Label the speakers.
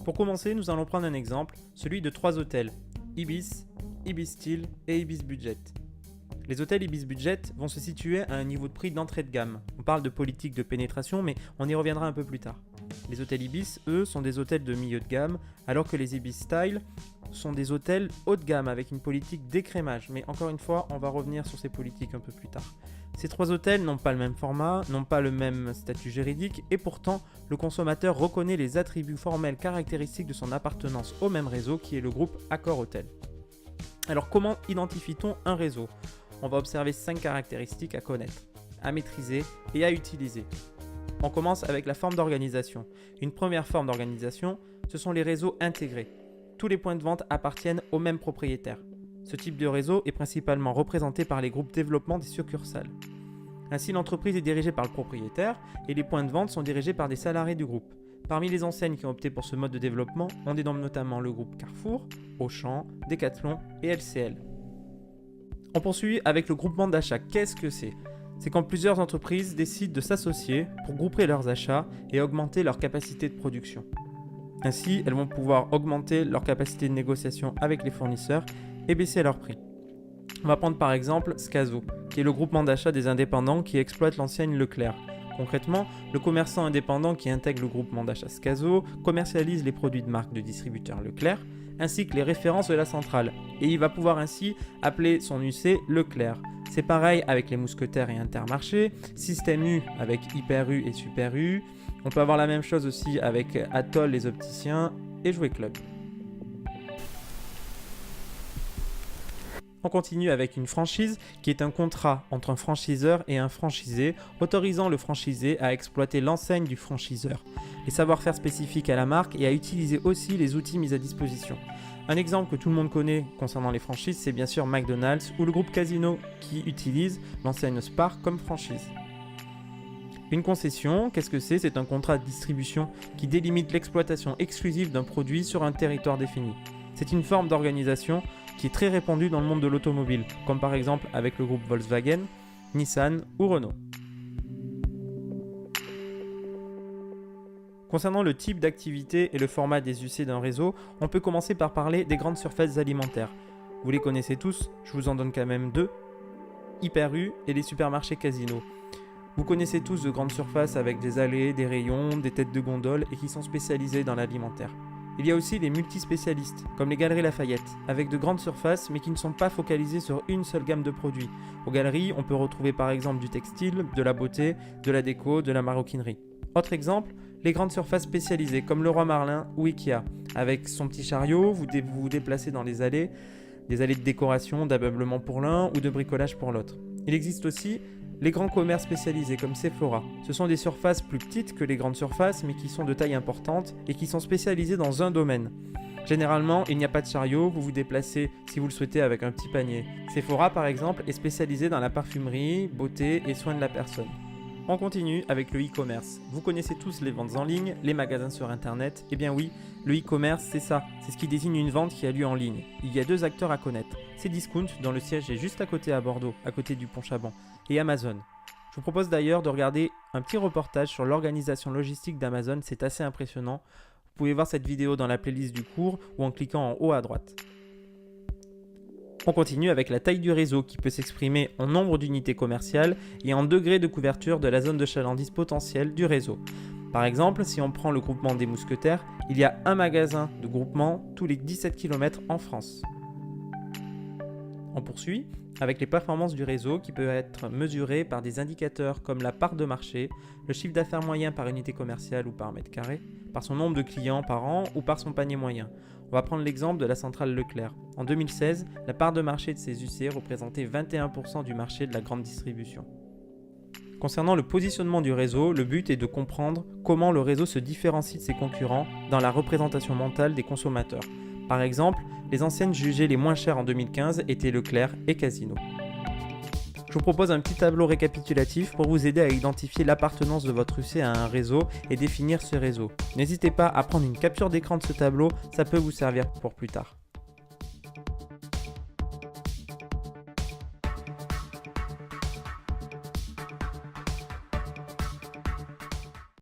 Speaker 1: Pour commencer, nous allons prendre un exemple, celui de 3 hôtels, Ibis, Ibis Styles et Ibis Budget. Les hôtels Ibis Budget vont se situer à un niveau de prix d'entrée de gamme. On parle de politique de pénétration, mais on y reviendra un peu plus tard. Les hôtels Ibis, eux, sont des hôtels de milieu de gamme, alors que les Ibis Style sont des hôtels haut de gamme avec une politique d'écrémage. Mais encore une fois, on va revenir sur ces politiques un peu plus tard. Ces 3 hôtels n'ont pas le même format, n'ont pas le même statut juridique, et pourtant, le consommateur reconnaît les attributs formels caractéristiques de son appartenance au même réseau qui est le groupe Accor Hôtel. Alors comment identifie-t-on un réseau ? On va observer 5 caractéristiques à connaître, à maîtriser et à utiliser. On commence avec la forme d'organisation. Une première forme d'organisation, ce sont les réseaux intégrés. Tous les points de vente appartiennent au même propriétaire. Ce type de réseau est principalement représenté par les groupes développement des succursales. Ainsi, l'entreprise est dirigée par le propriétaire et les points de vente sont dirigés par des salariés du groupe. Parmi les enseignes qui ont opté pour ce mode de développement, on dénombre notamment le groupe Carrefour, Auchan, Decathlon et LCL. On poursuit avec le groupement d'achat. Qu'est-ce que c'est ? C'est quand plusieurs entreprises décident de s'associer pour grouper leurs achats et augmenter leur capacité de production. Ainsi, elles vont pouvoir augmenter leur capacité de négociation avec les fournisseurs et baisser leurs prix. On va prendre par exemple Scazo, qui est le groupement d'achat des indépendants qui exploite l'enseigne Leclerc. Concrètement, le commerçant indépendant qui intègre le groupement d'achat Scazo commercialise les produits de marque de distributeur Leclerc, ainsi que les références de la centrale, et il va pouvoir ainsi appeler son UC Leclerc. C'est pareil avec les Mousquetaires et Intermarché, Système U avec Hyper U et Super U, on peut avoir la même chose aussi avec Atoll les opticiens et Jouet Club. On continue avec une franchise qui est un contrat entre un franchiseur et un franchisé, autorisant le franchisé à exploiter l'enseigne du franchiseur, les savoir-faire spécifiques à la marque et à utiliser aussi les outils mis à disposition. Un exemple que tout le monde connaît concernant les franchises, c'est bien sûr McDonald's ou le groupe Casino qui utilise l'enseigne Spar comme franchise. Une concession, qu'est-ce que c'est ? C'est un contrat de distribution qui délimite l'exploitation exclusive d'un produit sur un territoire défini. C'est une forme d'organisation qui est très répandue dans le monde de l'automobile, comme par exemple avec le groupe Volkswagen, Nissan ou Renault. Concernant le type d'activité et le format des UC d'un réseau, on peut commencer par parler des grandes surfaces alimentaires. Vous les connaissez tous, je vous en donne quand même 2, Hyper U et les supermarchés Casino. Vous connaissez tous de grandes surfaces avec des allées, des rayons, des têtes de gondole et qui sont spécialisées dans l'alimentaire. Il y a aussi les multispécialistes, comme les Galeries Lafayette, avec de grandes surfaces mais qui ne sont pas focalisées sur une seule gamme de produits. Aux galeries, on peut retrouver par exemple du textile, de la beauté, de la déco, de la maroquinerie. Autre exemple, les grandes surfaces spécialisées comme Leroy Merlin ou Ikea. Avec son petit chariot, vous vous déplacez dans les allées de décoration, d'ameublement pour l'un ou de bricolage pour l'autre. Il existe aussi les grands commerces spécialisés comme Sephora. Ce sont des surfaces plus petites que les grandes surfaces mais qui sont de taille importante et qui sont spécialisées dans un domaine. Généralement, il n'y a pas de chariot, vous vous déplacez si vous le souhaitez avec un petit panier. Sephora par exemple est spécialisé dans la parfumerie, beauté et soins de la personne. On continue avec le e-commerce. Vous connaissez tous les ventes en ligne, les magasins sur internet. Eh bien oui, le e-commerce c'est ça, c'est ce qui désigne une vente qui a lieu en ligne. Il y a 2 acteurs à connaître. C'est Discount, dont le siège est juste à côté à Bordeaux, à côté du pont Chaban, et Amazon. Je vous propose d'ailleurs de regarder un petit reportage sur l'organisation logistique d'Amazon, c'est assez impressionnant. Vous pouvez voir cette vidéo dans la playlist du cours ou en cliquant en haut à droite. On continue avec la taille du réseau qui peut s'exprimer en nombre d'unités commerciales et en degré de couverture de la zone de chalandise potentielle du réseau. Par exemple, si on prend le groupement des Mousquetaires, il y a un magasin de groupement tous les 17 km en France. On poursuit avec les performances du réseau qui peuvent être mesurées par des indicateurs comme la part de marché, le chiffre d'affaires moyen par unité commerciale ou par mètre carré, par son nombre de clients par an ou par son panier moyen. On va prendre l'exemple de la centrale Leclerc. En 2016, la part de marché de ces UC représentait 21% du marché de la grande distribution. Concernant le positionnement du réseau, le but est de comprendre comment le réseau se différencie de ses concurrents dans la représentation mentale des consommateurs. Par exemple, les enseignes jugées les moins chères en 2015 étaient Leclerc et Casino. Je vous propose un petit tableau récapitulatif pour vous aider à identifier l'appartenance de votre UC à un réseau et définir ce réseau. N'hésitez pas à prendre une capture d'écran de ce tableau, ça peut vous servir pour plus tard.